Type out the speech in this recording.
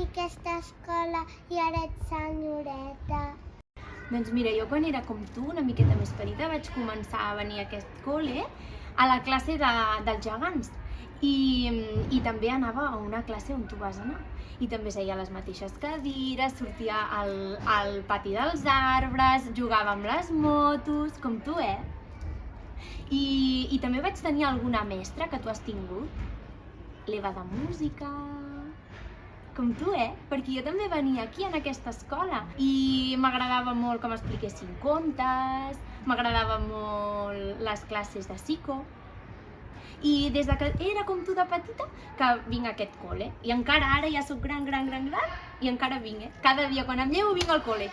aquesta escola i ara ets senyoreta? Doncs mira, jo quan era com tu, una miqueta més petita, vaig començar a venir a aquest col·le a la classe dels gegants. I també anava a una classe on tu vas anar. I també seia a les mateixes cadires, sortia al pati dels arbres, jugava amb les motos, com tu, I també vaig tenir alguna mestra que tu has tingut. L'Eva de música, com tu, perquè jo també venia aquí en aquesta escola i m'agradava molt que m'expliquessin contes, m'agradava molt les classes de psico i des que era com tu de petita que vinc a aquest col·le i encara ara ja soc gran i encara vinc, cada dia quan em llevo vinc al col·le.